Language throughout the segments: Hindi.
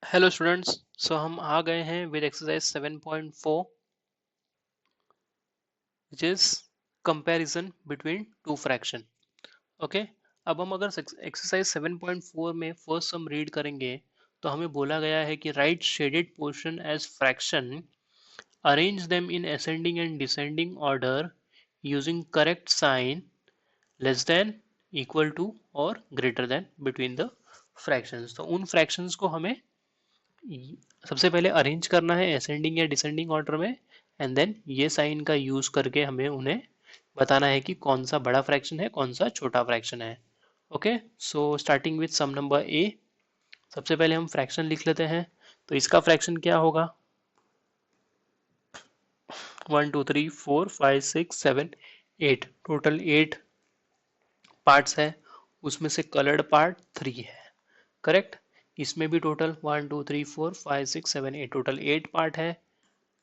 Hello students. हम आ गए हैं with exercise 7.4 which is comparison between two fraction. Okay, अब हम अगर एक्सरसाइज 7.4 में फर्स्ट सम रीड करेंगे तो हमें बोला गया है कि write shaded portion as fraction, arrange them in ascending and descending order using correct sign less than, equal to और greater than between the fractions. तो उन फ्रैक्शंस को हमें सबसे पहले अरेंज करना है असेंडिंग या डिसेंडिंग ऑर्डर में, एंड देन ये साइन का यूज करके हमें उन्हें बताना है कि कौन सा बड़ा फ्रैक्शन है कौन सा छोटा फ्रैक्शन है। Okay, so starting with sum number A. सबसे पहले हम फ्रैक्शन लिख लेते हैं। तो इसका फ्रैक्शन क्या होगा? 1 2 3 4 5 6 7 8, टोटल 8 पार्ट्स है, उसमें से कलर्ड पार्ट 3 है। करेक्ट। इसमें भी टोटल 1 2 3 4 5 6 7 8, टोटल 8 पार्ट है।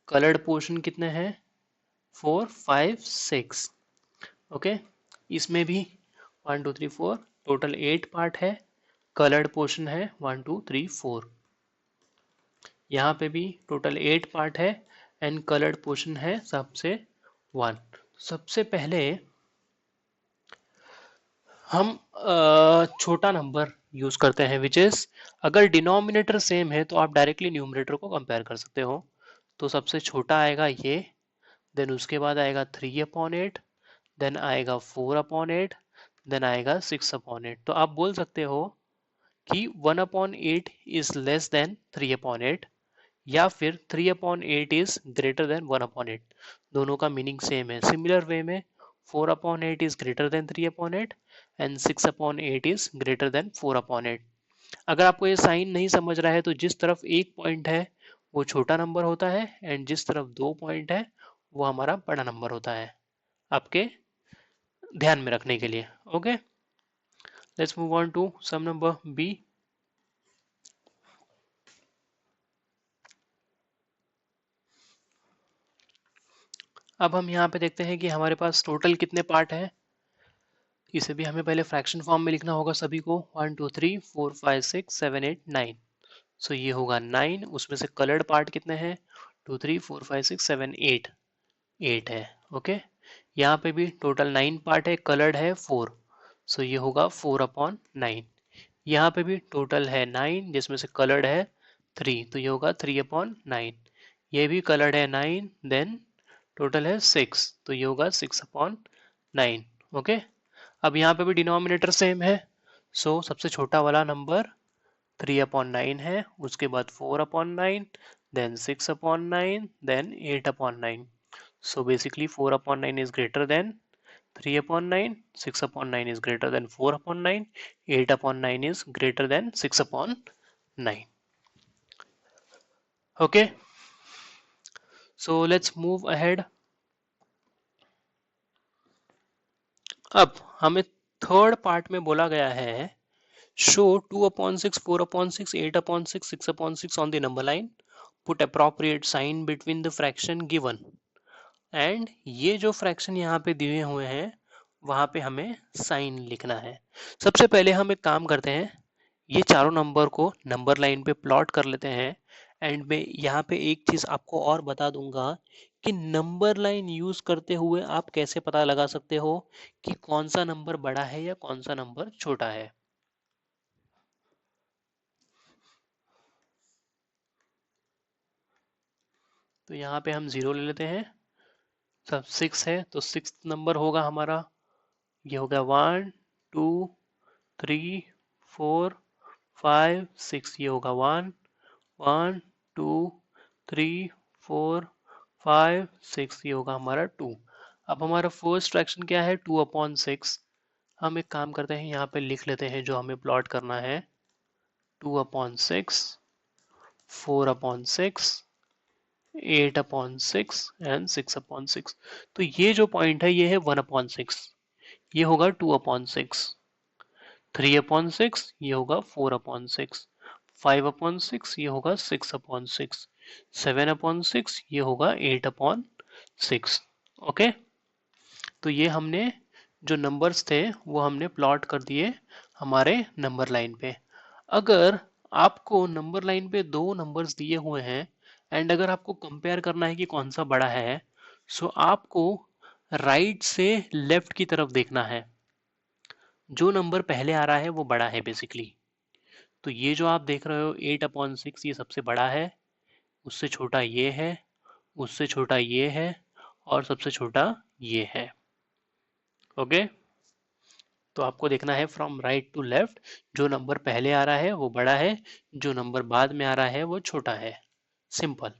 कलर्ड पोर्शन कितने हैं? 4 5 6। ओके, इसमें भी 1 2 3 4, टोटल 8 पार्ट है। कलर्ड पोर्शन है 1 2 3 4। यहाँ पे भी टोटल 8 पार्ट है एंड कलर्ड पोर्शन है सबसे 1। सबसे पहले हम छोटा नंबर यूज करते हैं विच इज, अगर डिनोमिनेटर सेम है तो आप डायरेक्टली न्यूमरेटर को कंपेयर कर सकते हो। तो सबसे छोटा आएगा ये, देन उसके बाद आएगा 3/8, देन आएगा 4/8, देन आएगा 6/8। तो आप बोल सकते हो कि 1/8 इज लेस देन 3/8, या फिर 3/8 इज ग्रेटर देन 1/8। दोनों का मीनिंग सेम है। सिमिलर वे में 4/8 is greater than 3/8 and 6/8 is greater than 4/8। अगर आपको ये साइन नहीं समझ रहा है तो जिस तरफ एक पॉइंट है वो छोटा नंबर होता है एंड जिस तरफ 2 पॉइंट है वो हमारा बड़ा नंबर होता है, आपके ध्यान में रखने के लिए। Okay, let's move on to sum number B. अब हम यहाँ पे देखते हैं कि हमारे पास टोटल कितने पार्ट हैं। इसे भी हमें पहले फ्रैक्शन फॉर्म में लिखना होगा सभी को। 1 2 3 4 5 6 7 8 9। सो ये होगा 9। उसमें से कलर्ड पार्ट कितने हैं? 2 3 4 5 6 7 8, 8 है। ओके, यहाँ पे भी टोटल 9 पार्ट है, कलर्ड है 4। सो ये होगा 4/9। यहाँ पे भी टोटल है 9 जिसमें से कलर्ड है 3, तो ये होगा 3/9। ये भी कलर्ड है 9, देन टोटल है 6, तो ये होगा 6/9। ओके, अब यहाँ पे भी डिनोमिनेटर सेम है। सो सबसे छोटा वाला नंबर 3/9 है, उसके बाद 4/9, then 6/9, then 8/9। So basically 4/9 is greater than 3/9, 6/9 is greater than 4/9, 8/9 is greater than 6/9. Okay, so let's move ahead. अब हमें थर्ड पार्ट में बोला गया है show 2/6, 4/6, 8/6, 6/6 on the number line. Put appropriate sign between the fraction given. And ये जो फ्रैक्शन यहाँ पे दिए हुए हैं वहां पे हमें साइन लिखना है। सबसे पहले हम एक काम करते हैं, ये चारों नंबर को नंबर लाइन पे प्लॉट कर लेते हैं। एंड मैं यहाँ पे एक चीज आपको और बता दूंगा कि नंबर लाइन यूज करते हुए आप कैसे पता लगा सकते हो कि कौन सा नंबर बड़ा है या कौन सा नंबर छोटा है। तो यहाँ पे हम 0 ले लेते हैं। सब 6 है तो 6 नंबर होगा हमारा, ये होगा 1 2 3 4 5 6, ये होगा 1 1 2 3 4 5 6, ये होगा हमारा 2। अब हमारा फर्स्ट फ्रैक्शन क्या है? 2/6। हम एक काम करते हैं, यहाँ पे लिख लेते हैं जो हमें प्लॉट करना है। 2/6, 4/6, 8/6 एंड 6/6। तो ये जो पॉइंट है ये है 1/6, ये होगा 2/6। 3/6 ये होगा 4/6, 5/6 ये होगा 6/6, 7/6 ये होगा 8/6। ओके, तो ये हमने जो नंबर्स थे वो हमने प्लॉट कर दिए हमारे नंबर लाइन पे। अगर आपको नंबर लाइन पे दो नंबर्स दिए हुए हैं एंड अगर आपको कंपेयर करना है कि कौन सा बड़ा है, सो आपको राइट से लेफ्ट की तरफ देखना है। जो नंबर पहले आ रहा है वो बड़ा है बेसिकली। तो ये जो आप देख रहे हो 8/6 ये सबसे बड़ा है, उससे छोटा ये है, उससे छोटा ये है और सबसे छोटा ये है। ओके, तो आपको देखना है फ्रॉम राइट टू लेफ्ट, जो नंबर पहले आ रहा है वो बड़ा है, जो नंबर बाद में आ रहा है वो छोटा है। सिंपल।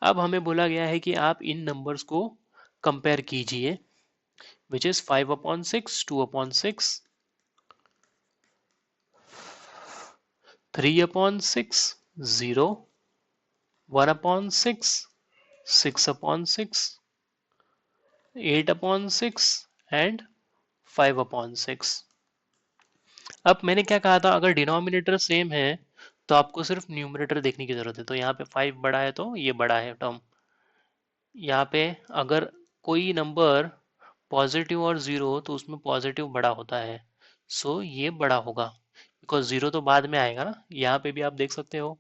अब हमें बोला गया है कि आप इन नंबर्स को कंपेयर कीजिए, विच इज 5/6, 2/6, 3/6, 0, 1/6, 6/6, 8/6 एंड 5/6। अब मैंने क्या कहा था, अगर डिनोमिनेटर सेम है तो आपको सिर्फ न्यूमरेटर देखने की जरूरत है। तो यहाँ पे 5 बड़ा है तो ये बड़ा है टर्म। यहाँ पे अगर कोई नंबर पॉजिटिव और जीरो हो तो उसमें पॉजिटिव बड़ा होता है, सो ये बड़ा होगा, बिकॉज जीरो तो बाद में आएगा ना। यहाँ पे भी आप देख सकते हो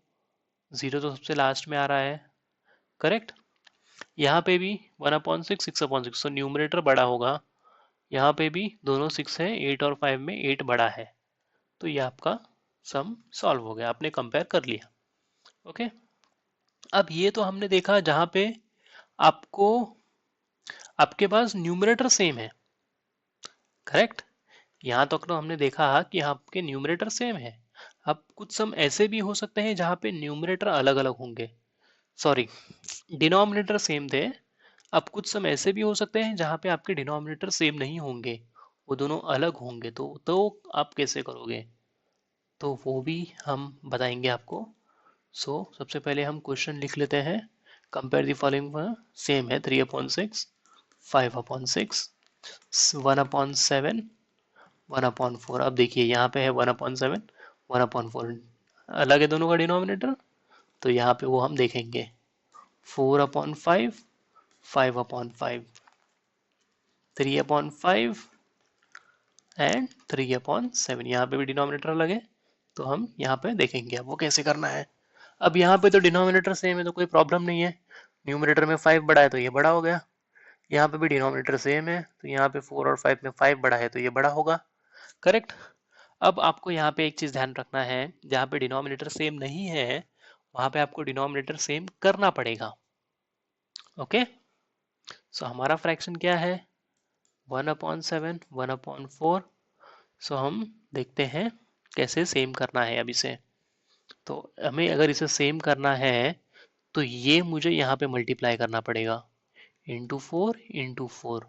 जीरो तो सबसे लास्ट में आ रहा है, करेक्ट। यहाँ पे भी 1/6, 6/6, तो न्यूमरेटर बड़ा होगा। यहाँ पे भी दोनों 6 है, 8 और 5 में 8 बड़ा है। तो ये आपका सम सॉल्व हो गया, आपने कंपेयर कर लिया। ओके, अब ये तो हमने देखा जहां पे आपको आपके पास न्यूमरेटर सेम है, करेक्ट। यहाँ तक तो हमने देखा कि आपके न्यूमरेटर सेम है। अब कुछ सम ऐसे भी हो सकते हैं जहाँ पे न्यूमरेटर अलग अलग होंगे, सॉरी डिनोमिनेटर सेम थे। अब कुछ सम ऐसे भी हो सकते हैं जहाँ पे आपके डिनोमिनेटर सेम नहीं होंगे, वो दोनों अलग होंगे। तो आप कैसे करोगे, तो वो भी हम बताएंगे आपको। सबसे पहले हम क्वेश्चन लिख लेते हैं। कंपेयर द फॉलोइंग, सेम है 3/6, 5/6, 1/7, 1/4। अब देखिए यहाँ पे है 1/7, 1/4 अलग है दोनों का डिनोमिनेटर, तो यहाँ पे वो हम देखेंगे। 4/5, 5/5, 3/5 एंड 3/7, यहाँ पे भी डिनोमिनेटर अलग है, तो हम यहाँ पे देखेंगे अब वो कैसे करना है। अब यहाँ पे तो डिनोमिनेटर सेम है तो कोई प्रॉब्लम नहीं है, न्यूमरेटर में 5 बड़ा है तो ये बड़ा हो गया। यहाँ पे भी डिनोमिनेटर सेम है तो यहाँ पे 4 और 5 में 5 बड़ा है तो ये बड़ा होगा, करेक्ट। अब आपको यहाँ पे एक चीज ध्यान रखना है, जहाँ पे डिनोमिनेटर सेम नहीं है वहां पे आपको डिनोमिनेटर सेम करना पड़ेगा। ओके, सो हमारा फ्रैक्शन क्या है, 1/7, 1/4। सो हम देखते हैं कैसे सेम करना है। अब इसे तो हमें अगर इसे सेम करना है तो ये मुझे यहाँ पे मल्टीप्लाई करना पड़ेगा, इंटू 4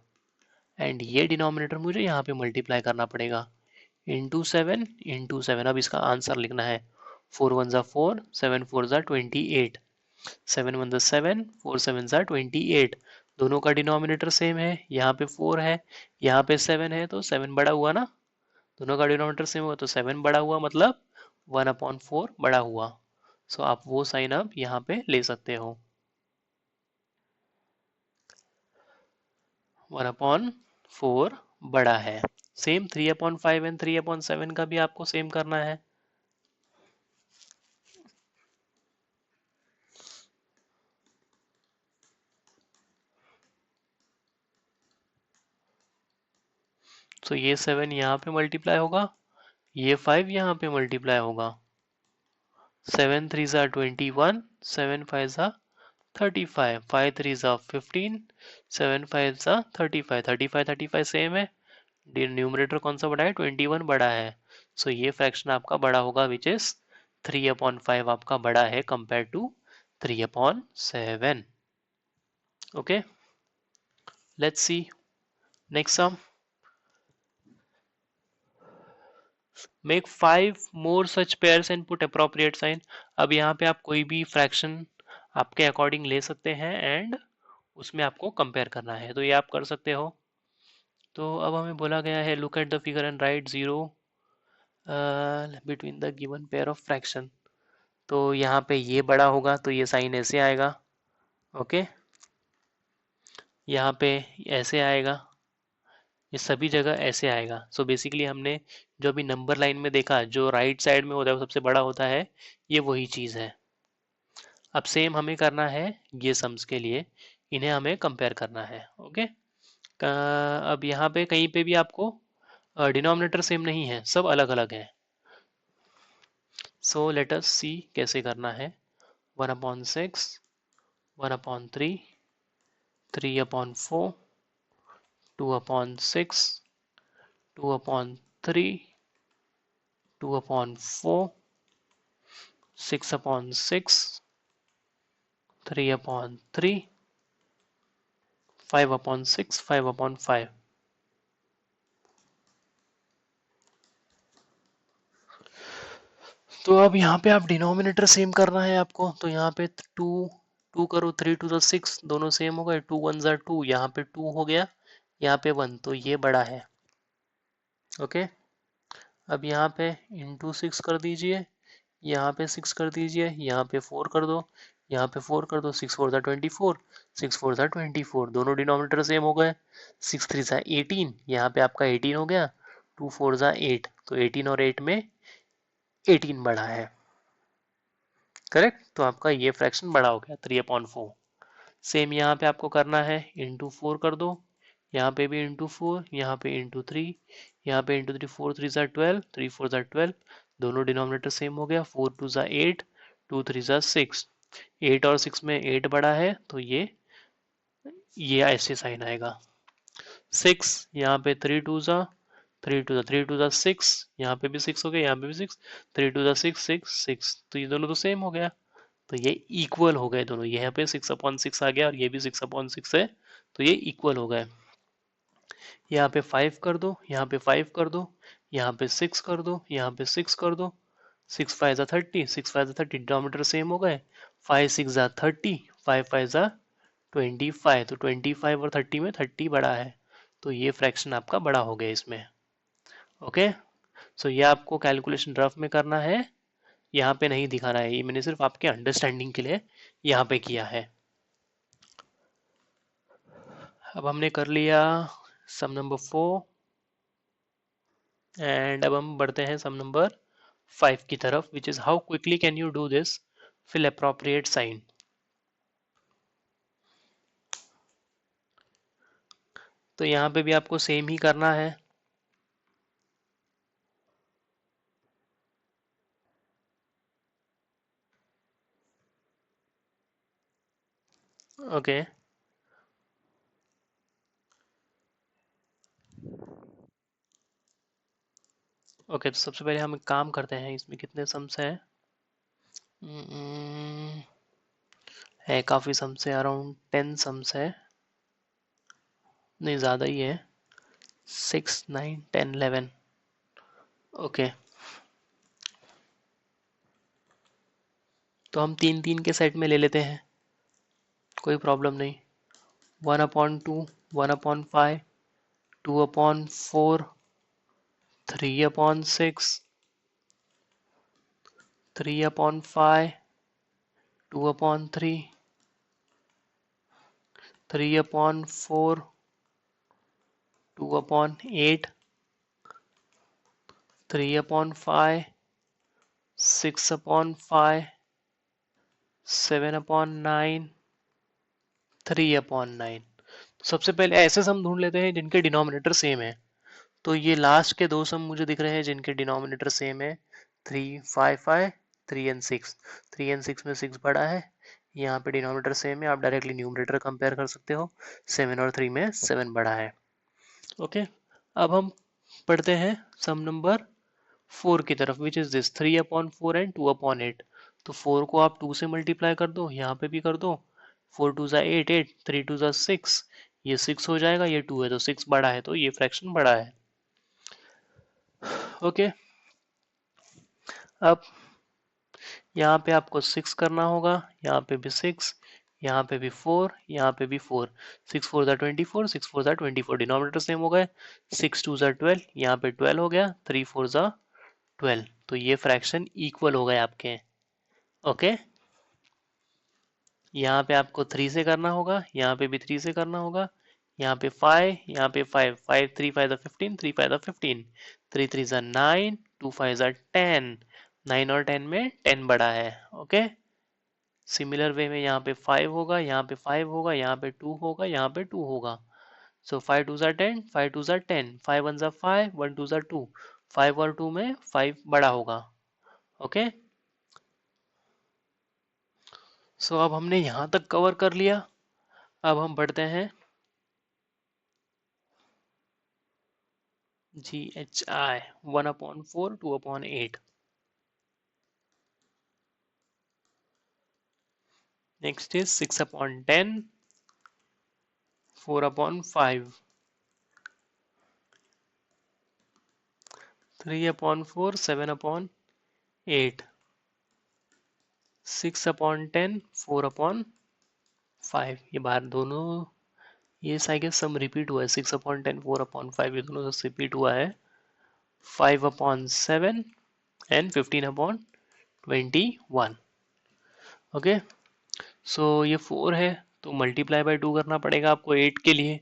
एंड ये डिनोमिनेटर मुझे यहाँ पे मल्टीप्लाई करना पड़ेगा इंटू 7। अब इसका आंसर लिखना है 4 1 ज़ा 4, 7 4 ज़ा 28, 7 1 ज़ा 7, 4 7 ज़ा 28। दोनों का डिनोमिनेटर सेम है, यहाँ पे 4 है, यहाँ पे 7 है, तो 7 बड़ा हुआ ना। दोनों का डिनोमिनेटर सेम हुआ तो 7 बड़ा हुआ, मतलब 1/4 बड़ा हुआ। आप वो साइन अब यहाँ पे ले सकते हो, 1/4 बड़ा है। सेम 3/5 एंड 3/7 का भी आपको सेम करना है। ये 7 यहाँ पे मल्टीप्लाई होगा, ये 5 यहाँ पे मल्टीप्लाई होगा। 7 3 ज़ा 21, 7 5 ज़ा 35, 5 3 ज़ा 15, 7 5 ज़ा 35, 35 35 सेम है। न्यूमरेटर कौन सा बड़ा है, 21 बड़ा है। ये फ्रैक्शन आपका बड़ा होगा, विच इज 3/5 आपका बड़ा है compare to 3/7। Okay, let's see next sum. Make 5 more such pairs and put appropriate sign. अब यहाँ पे आप कोई भी फ्रैक्शन आपके अकॉर्डिंग ले सकते हैं एंड उसमें आपको कंपेयर करना है, तो ये आप कर सकते हो। तो अब हमें बोला गया है look at the figure and right 0 between the given pair of fraction. तो यहाँ पे ये बड़ा होगा तो ये साइन ऐसे आएगा, ओके। यहाँ पे ऐसे आएगा, ये सभी जगह ऐसे आएगा। सो बेसिकली हमने जो अभी नंबर लाइन में देखा, जो राइट साइड में होता है वो सबसे बड़ा होता है, ये वही चीज़ है। अब सेम हमें करना है ये सम्स के लिए, इन्हें हमें कंपेयर करना है। ओके, अब यहाँ पे कहीं पे भी आपको डिनोमिनेटर सेम नहीं है, सब अलग अलग है। सो लेट अस सी कैसे करना है। 1/6, 1/3, 3/4, 2/6, 2/3, 2/4, 6/6, 3/3, 5/6, 5/5। तो अब यहाँ पे आप डिनोमिनेटर सेम करना है आपको, तो यहाँ पे टू टू करो, 3 2 6, दोनों सेम हो गए, 2 1 2, यहाँ पे 2 हो गया, यहाँ पे 1, तो ये बड़ा है। ओके, अब यहाँ पे इंटू 6 कर दीजिए, यहाँ पे 6 कर दीजिए, यहाँ पे 4 कर दो, यहाँ पे 4 कर दो, 6 4 24, 6 4 24, दोनों डिनोमिनेटर सेम हो गए। 6 3 18, यहाँ पे आपका 18 हो गया, 2 4 8, तो 18 और 8 में 18 बड़ा है। करेक्ट, तो आपका ये फ्रैक्शन बड़ा हो गया 3/4। सेम यहाँ पे आपको करना है, इंटू 4 कर दो, यहाँ पे भी इंटू 4, यहाँ पे इंटू 3, यहाँ पे इंटू 3, 4 3 12, 3 4 12, दोनों डिनोमिनेटर सेम हो गया, 4 2 8, 2 3 6, 8 और 6 में 8 बड़ा है, तो ये ऐसे साइन आएगा। 6, यहाँ पे 3 2 3 2 6, यहाँ पे भी 6 हो गया, यहाँ पे भी 6, 3 2 6 6 6, तो ये दोनों तो सेम हो गया, तो ये इक्वल हो गए दोनों। यहाँ पे 6/6 आ गया और ये भी 6/6 है, तो ये इक्वल हो गए। यहाँ पे 5 कर दो, यहाँ पे 5 कर दो, यहाँ पे 6 कर दो, यहाँ पे 6 कर दो, 6 5 30, 6 5 30, डिनोमिनेटर सेम हो गए, 5 6 30, 5 5 25, तो 25 और 30 में 30 बड़ा है, तो ये फ्रैक्शन आपका बड़ा हो गया इसमें। ओके, सो ये आपको कैलकुलेशन रफ में करना है, यहाँ पे नहीं दिखाना है, ये मैंने सिर्फ आपके अंडरस्टैंडिंग के लिए यहाँ पे किया है। अब हमने कर लिया सम नंबर 4, एंड अब हम बढ़ते हैं सम नंबर 5 की तरफ, which is how quickly can you do this, fill appropriate sign. तो यहाँ पे भी आपको सेम ही करना है। ओके, ओके, तो सबसे पहले हम एक काम करते हैं, इसमें कितने सम्स हैं, है काफ़ी सम्स है, अराउंड 10 सम्स है, नहीं ज़्यादा ही है, 6 9 10 11। ओके, तो हम 3 3 के सेट में ले लेते हैं, कोई प्रॉब्लम नहीं। 1/2, 1/5, 2/4, 3/6, 3/5, 2/3, 3/4, 2/8, 3/5, 6/5, 7/9, 3/9। तो सबसे पहले ऐसे सम ढूंढ लेते हैं जिनके डिनोमिनेटर सेम है। तो ये लास्ट के दो सम मुझे दिख रहे हैं जिनके डिनोमिनेटर सेम है, 3 5 5, 3 एंड 6। 3 एंड 6 में 6 बड़ा है, यहाँ पे डिनोमिनेटर सेम है, आप डायरेक्टली न्यूमरेटर कंपेयर कर सकते हो, 7 और 3 में 7 बड़ा है। ओके, अब हम पढ़ते हैं सम नंबर 4 की तरफ, विच इज दिस 3/4 एंड 2/8। तो 4 को आप 2 से मल्टीप्लाई कर दो, यहाँ पे भी कर दो, 4 2 8 8, 3 2 6, ये 6 हो जाएगा, ये 2 है तो 6 बड़ा है, तो ये फ्रैक्शन बड़ा है। ओके, अब यहाँ पे आपको 6 करना होगा, यहाँ पे भी 6, यहाँ पे भी 4, यहाँ पे भी 4, 6 4 24, 6 4 24, डिनोमिनेटर सेम हो गए, 6 2 12, यहाँ पे 12 हो गया, 3 4 12, तो ये फ्रैक्शन इक्वल हो गए आपके। ओके, यहाँ पे आपको 3 से करना होगा, यहाँ पे भी 3 से करना होगा, यहाँ पे 5, यहाँ पे 5, 5 3 5 ज़ा 15, 3 5 ज़ा 15, 3 3 ज़ा 9, 2 5 ज़ा 10, 9 और 10 में 10 बड़ा है। ओके, सिमिलर वे में यहाँ पे 5 होगा, यहाँ पे 5 होगा, यहाँ पे 2 होगा, यहाँ पे 2 होगा। सो 5 2 ज़ा 10, 5 2 ज़ा 10, 5 1 ज़ा 5, 1 2 ज़ा 2, 5 और 2 में 5 बड़ा होगा। ओके, सो अब हमने यहाँ तक कवर कर लिया। अब हम बढ़ते हैं GHI 1/4, 2/8। Next is 6/10, 4/5, 3/4, 7/8, 6/10, 4/5। ये बाहर दोनों, ये आई गेस सम रिपीट हुआ है। 6/10, 4/5 ये दोनों से रिपीट हुआ है। 5/7 एंड 15/21। ओके, सो ये 4 है तो मल्टीप्लाई बाय 2 करना पड़ेगा आपको 8 के लिए।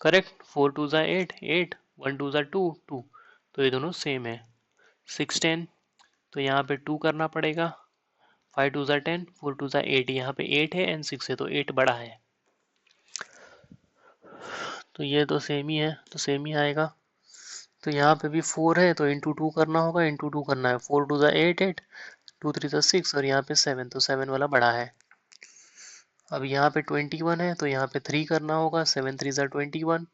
करेक्ट, 4 2 ज़ा 8, 8, 1 2 ज़ा 2, 2, तो ये दोनों सेम है। 6 10, तो यहाँ पे 2 करना पड़ेगा। 5 2 ज़ा 10, 4 2 ज़ा 8, यहाँ पे 8 है एंड 6 है तो 8 बड़ा है। तो ये तो सेम ही है, तो सेम ही आएगा। तो यहाँ पे भी 4 है तो इंटू 2 करना होगा, इंटू 2 करना है। 4 2 ज़ा 8, 8, 2 3 ज़ा 6 और यहाँ पे 7, तो 7 वाला बड़ा है। अब यहाँ पे 21 है तो यहाँ पे 3 करना होगा। 7 3 ज़ा 21,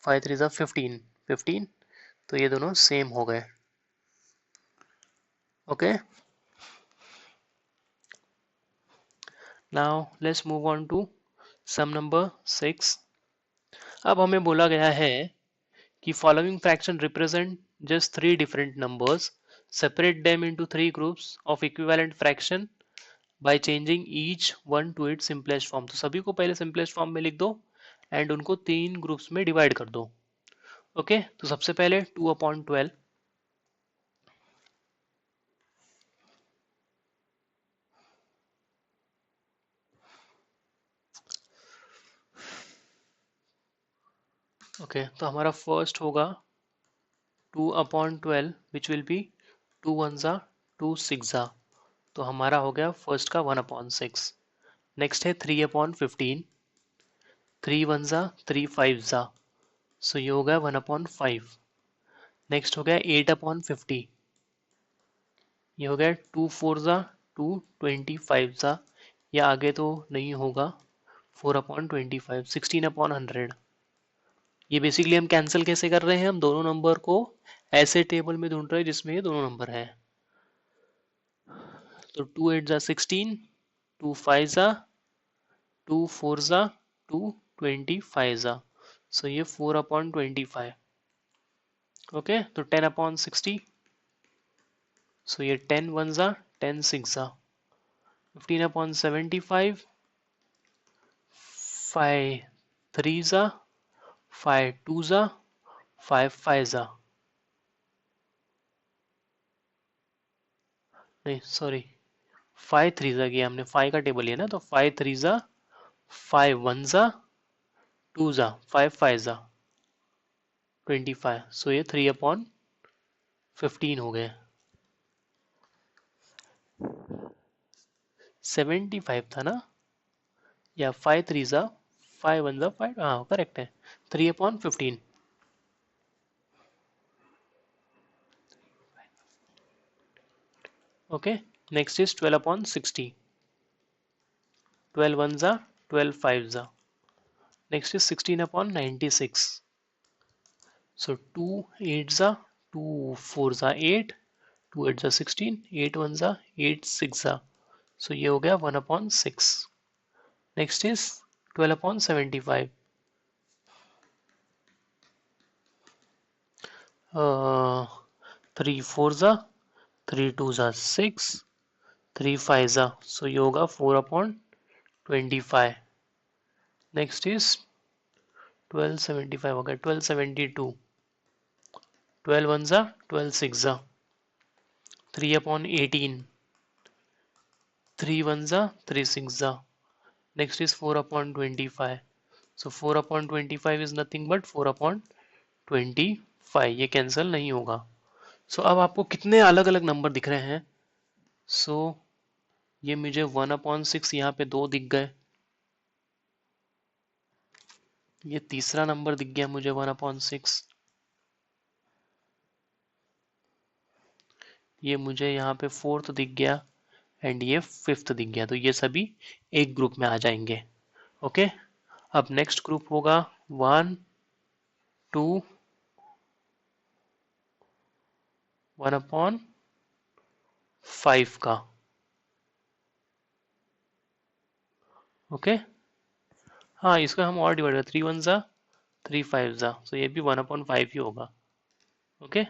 5 3 ज़ा 15, 15, तो ये दोनों सेम हो गए। Okay, now let's move on to sum number 6। अब हमें बोला गया है कि following fraction represent just three different numbers, separate them into three groups of equivalent fraction by changing each one to its simplest form। तो सभी को पहले simplest form में लिख दो एंड उनको 3 ग्रुप्स में डिवाइड कर दो। ओके, तो सबसे पहले 2/12, ओके, तो हमारा फर्स्ट होगा 2/12 विच विल बी 2 1 ज़ा 2 6 ज़ा, तो हमारा हो गया फर्स्ट का 1/6। नेक्स्ट है 3/15, 3 1 ज़ा 3 5 ज़ा, सो ये हो गया 1/5। नेक्स्ट हो गया 8/50, ये हो गया 2 4 ज़ा 2 25 ज़ा, या आगे तो नहीं होगा। 4/25, 16/100। ये बेसिकली हम कैंसिल कैसे कर रहे हैं, हम दोनों नंबर को ऐसे टेबल में ढूंढ रहे हैं जिसमें ये दोनों नंबर है। तो 2 8 ज़ा 16, 2 5 ज़ा 2 4 ज़ा 2 25 ज़ा, सो ये 4/25। ओके, तो 10/60, सो ये 10 1 ज़ा 10 6 ज़ा, 15/75, 5 3 ज़ा 5 2 ज़ा 5 5 ज़ा, नहीं सॉरी 5 3 ज़ा किया हमने, 5 का टेबल लिया ना, तो 5 3 ज़ा 5 1 ज़ा 2 ज़ा 5 5 ज़ा 25, सो ये 3/15 हो गए। 75 था ना, या 5 3 ज़ा 5 1 ज़ा 5, हाँ करेक्ट है, 3/15। ओके, नेक्स्ट इज 12/60, 12 1 ज़ा 12 5 ज़ा, नेक्स्ट इज 16/96, सो 2 8 ज़ा 2 4 ज़ा 8, 2 8 ज़ा 16, 8 1 ज़ा 8 6 ज़ा, सो ये हो गया 1/6। नेक्स्ट इज 12/75, 3 4 ज़ा 3 2 ज़ा 6, 3 5 ज़ा, सो ये होगा 4/25। नेक्स्ट इज 1275 हो गया, 1272, 12 1 ज़ा 12 6 ज़ा, 3/18, 3 1 ज़ा 3 6 ज़ा, next is 4/25, so 4/25 is nothing but 4/25, ये कैंसिल नहीं होगा। सो अब आपको कितने अलग अलग नंबर दिख रहे हैं? सो ये मुझे 1/6 यहाँ पे 2 दिख गए, ये तीसरा नंबर दिख गया मुझे 1/6, ये मुझे यहाँ पे 4th दिख गया, एंड ये 5th दिख गया। तो ये सभी एक ग्रुप में आ जाएंगे। ओके, अब नेक्स्ट ग्रुप होगा 1, 2, 1/5 का। ओके, हाँ इसका हम और डिवाइड 3 1 जा 3 5 जा, सो ये भी 1/5 ही होगा। ओके,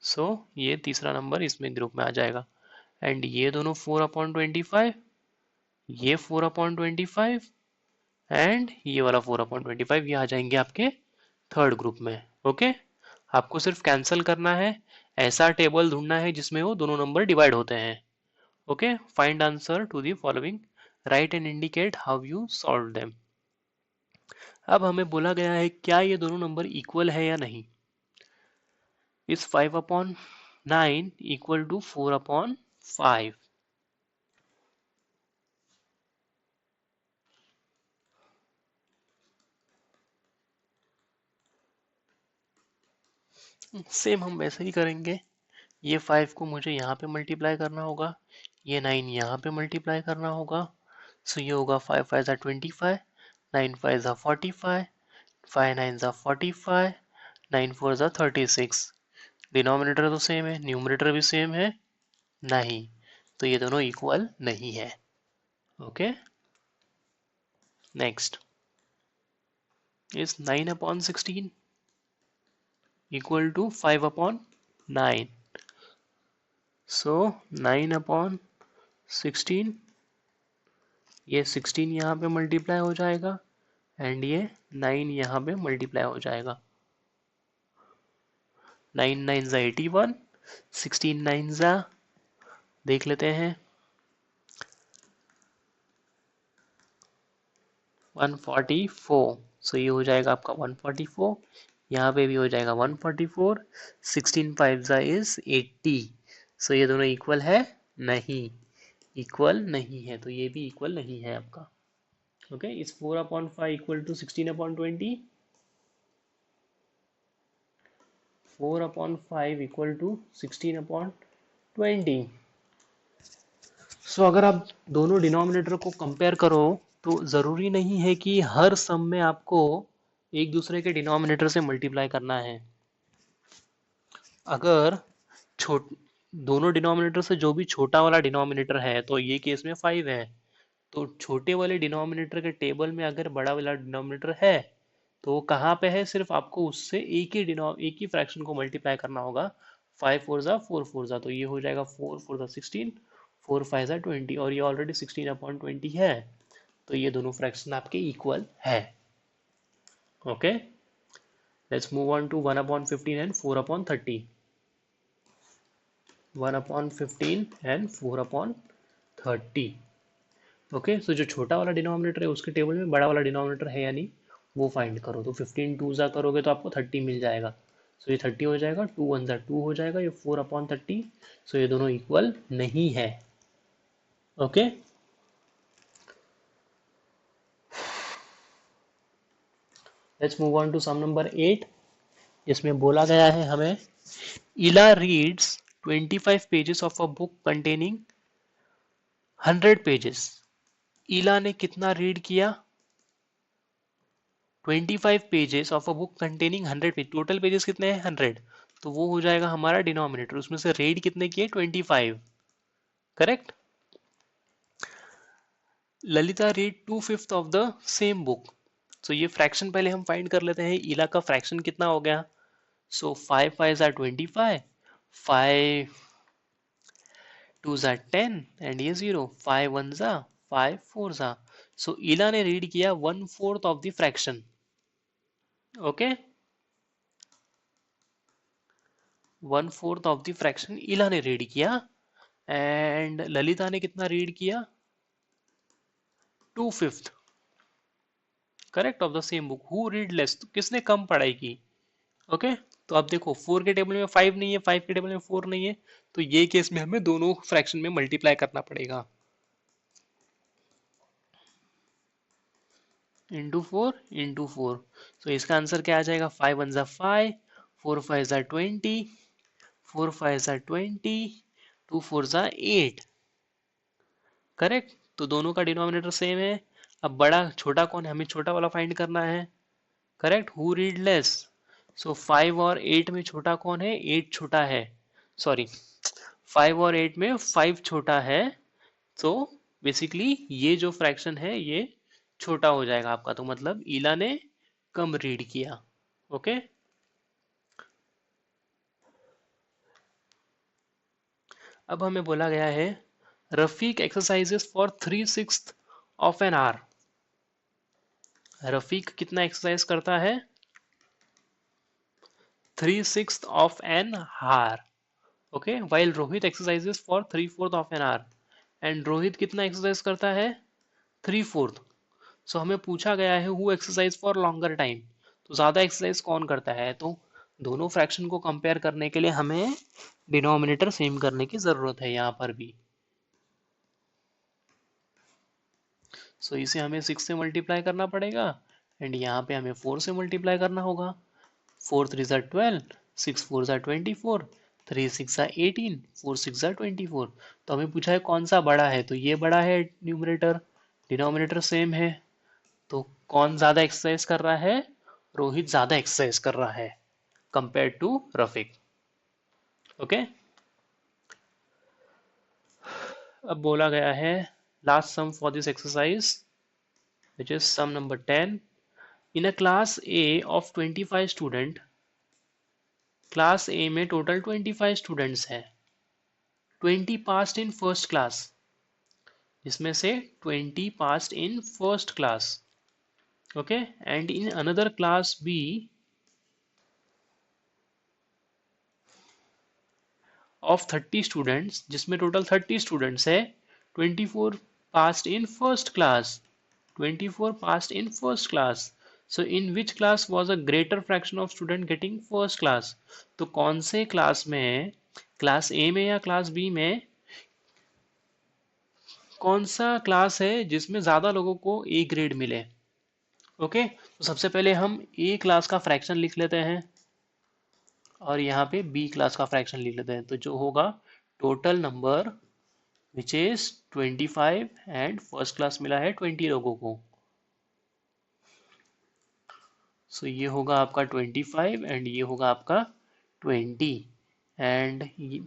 सो ये तीसरा नंबर इसमें ग्रुप में आ जाएगा, एंड ये दोनों 4/25, ये 4/25, एंड ये वाला 4/25, ये आ जाएंगे आपके थर्ड ग्रुप में। ओके, आपको सिर्फ कैंसिल करना है, ऐसा टेबल ढूंढना है जिसमें वो दोनों नंबर डिवाइड होते हैं। Okay, find answer to the following, write and indicate how you solve them. अब हमें बोला गया है क्या ये दोनों नंबर इक्वल है या नहीं। Is 5/9 equal to 4/5? सेम हम वैसे ही करेंगे, ये 5 को मुझे यहाँ पे मल्टीप्लाई करना होगा, ये 9 यहाँ पे मल्टीप्लाई करना होगा। सो ये होगा 5 5 ज़ा 25, 9 5 ज़ा 45, 5 9 ज़ा 45, 9 4 ज़ा 36। डिनोमिनेटर तो सेम है, न्यूमरेटर भी सेम है, नहीं, तो ये दोनों इक्वल नहीं है। Okay, next is 9/16 equal to 5/9। So 9/16, ये 16 यहाँ पे मल्टीप्लाई हो जाएगा, एंड ये 9 यहाँ पे मल्टीप्लाई हो जाएगा। 9 9 ज़ा 81, 16 9 ज़ा देख लेते हैं 144। सो ये हो जाएगा आपका 144, यहाँ पे भी हो जाएगा 144, 16 5 ज़ा इज 80। सो ये दोनों इक्वल है नहीं, इक्वल नहीं है, तो ये भी इक्वल नहीं है आपका। Okay, is 4/5 equal to 16/20? 4/5 equal to 16/20। So अगर आप दोनों डिनोमिनेटर को कंपेयर करो तो ज़रूरी नहीं है कि हर सम में आपको एक दूसरे के डिनोमिनेटर से मल्टीप्लाई करना है। अगर छोट दोनों डिनोमिनेटर से जो भी छोटा वाला डिनोमिनेटर है, तो ये केस में 5 है, तो छोटे वाले डिनोमिनेटर के टेबल में अगर बड़ा वाला डिनोमिनेटर है तो वो कहाँ पे है, सिर्फ आपको उससे एक ही फ्रैक्शन को मल्टीप्लाई करना होगा। 5 4 ज़ा 4 4 ज़ा, तो ये हो जाएगा 4 4 ज़ा 16, 4 5 ज़ा 20, और ये ऑलरेडी 16/20 है, तो ये दोनों फ्रैक्शन आपके इक्वल है। Okay, let's move on to 1/15 and 4/30। 1/15 and 4/30। Okay, so जो छोटा वाला डिनोमिनेटर है उसके टेबल में बड़ा वाला डिनोमिनेटर है या नहीं, वो फाइंड करो। तो 15 2 ज़ा करोगे तो आपको 30 मिल जाएगा, सो ये 30 हो जाएगा, 2 1 ज़ा 2 हो जाएगा, ये 4/30। सो ये दोनों इक्वल नहीं है। Okay, let's move on to sum number 8। इसमें बोला गया है हमें Ila reads 25 pages of a book containing 100 pages. Ila ने कितना रीड किया? 25 pages of a book containing 100 page, total pages कितने हैं 100, तो वो हो जाएगा हमारा डिनोमिनेटर, उसमें से रीड कितने किए 25, correct. Lalita read 2/5 of the same book. So ये फ्रैक्शन पहले हम फाइंड कर लेते हैं, इला का फ्रैक्शन कितना हो गया। सो 5 5 ज़ा 25, 5 2 ज़ा 10, एंड ये 0, 5 1 ज़ा 5 4 ज़ा। सो इला ने रीड किया 1/4 of the fraction. Okay, 1/4 of the fraction इला ने रीड किया, एंड ललिता ने कितना रीड किया 2/5। Correct, of the same book. Who read less, तो किसने कम पढ़ाई की। ओके, तो अब देखो 4 के टेबल में 5 नहीं है, 5 के टेबल में 4 नहीं है, तो ये केस में हमें दोनों फ्रैक्शन में मल्टीप्लाई करना पड़ेगा। इंटू 4, तो इसका आंसर क्या आ जाएगा, 5 वन ज़ा 5, 4 5 ज़ा 20, 4 5 ज़ा 20, 2 4 ज़ा 8। करेक्ट, तो दोनों का डिनोमिनेटर सेम है। अब बड़ा छोटा कौन है, हमें छोटा वाला फाइंड करना है। Correct, who read less. So 5 और 8 में छोटा कौन है, 8 छोटा है। सॉरी, 5 और 8 में 5 छोटा है। तो बेसिकली ये जो फ्रैक्शन है ये छोटा हो जाएगा आपका, तो मतलब ईला ने कम रीड किया। ओके, अब हमें बोला गया है Rafiq exercises for 3/6 of an hour. Rafiq कितना एक्सरसाइज करता है, 3/6 of an hour. Okay, while Rohit exercises for 3/4 of an hour. And Rohit कितना एक्सरसाइज करता है, 3/4। सो हमें पूछा गया है who exercise for longer time, तो ज़्यादा एक्सरसाइज कौन करता है। तो दोनों फ्रैक्शन को कंपेयर करने के लिए हमें डिनोमिनेटर सेम करने की ज़रूरत है यहाँ पर भी। सो इसे हमें 6 से मल्टीप्लाई करना पड़ेगा एंड यहाँ पे हमें 4 से मल्टीप्लाई करना होगा। 4 3 ज़ा 12, 6 4 ज़ा 24, 3 6 ज़ा 18, 4 6 ज़ा 24। तो हमें पूछा है कौन सा बड़ा है, तो ये बड़ा है न्यूमरेटर, डिनोमिनेटर सेम है। तो कौन ज़्यादा एक्सरसाइज कर रहा है, रोहित ज़्यादा एक्सरसाइज कर रहा है कंपेयर टू रफीक। ओके, अब बोला गया है last sum for this exercise which is sum number 10. In a class A of 25 student, class ए में टोटल 25 स्टूडेंट्स हैं, 20 पास्ड इन फर्स्ट क्लास, जिसमें से 20 passed in first class. Okay, and in another class B of 30 students, जिसमें टोटल 30 स्टूडेंट्स है, 24 passed in first class, 24 passed in first class. So in which class was a greater fraction of student getting first class? तो कौन से क्लास में, क्लास ए में या क्लास बी में, कौन सा क्लास है जिसमें ज़्यादा लोगों को ए ग्रेड मिले। ओके, तो सबसे पहले हम ए क्लास का फ्रैक्शन लिख लेते हैं और यहाँ पे बी क्लास का फ्रैक्शन लिख लेते हैं। तो जो होगा total number which is 25 and first class मिला है 20 लोगों को। सो ये होगा आपका 25 एंड ये होगा आपका 20 एंड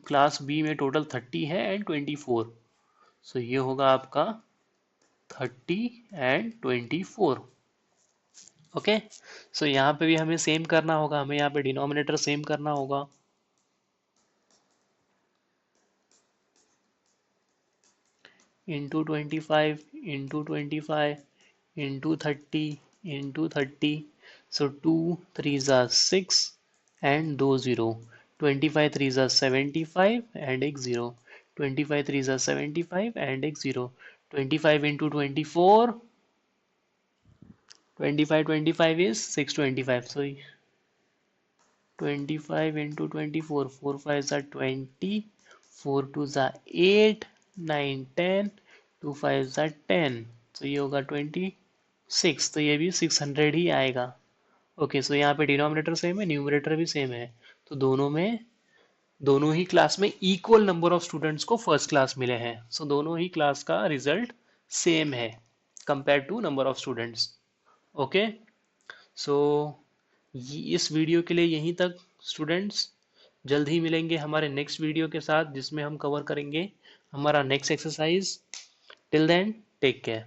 क्लास बी में टोटल 30 है एंड 24। सो ये होगा आपका 30 एंड 24। ओके, सो यहाँ पे भी हमें सेम करना होगा, हमें यहाँ पे डिनोमिनेटर सेम करना होगा। Into 25 into 25 into 30 into 30। सो 2 3 ज़ा 6 एंड 2 0। 25 3 ज़ा 75 एंड एक 0। 25 3 ज़ा 75 एंड एक 0। 25 into 24, 25 is 625। So 25 into 24, 4 5 are 20, 4 2 are 8, 9 10, 2 5 are 10। तो ये होगा 26, तो ये भी 600 ही आएगा। ओके, सो यहाँ पे डिनोमिनेटर सेम है, न्यूमरेटर भी सेम है, तो दोनों ही क्लास में इक्वल नंबर ऑफ स्टूडेंट्स को फर्स्ट क्लास मिले हैं। सो दोनों ही क्लास का रिजल्ट सेम है compare to number of students. Okay, so इस वीडियो के लिए यहीं तक स्टूडेंट्स। जल्द ही मिलेंगे हमारे नेक्स्ट वीडियो के साथ जिसमें हम कवर करेंगे हमारा next exercise. Till then take care.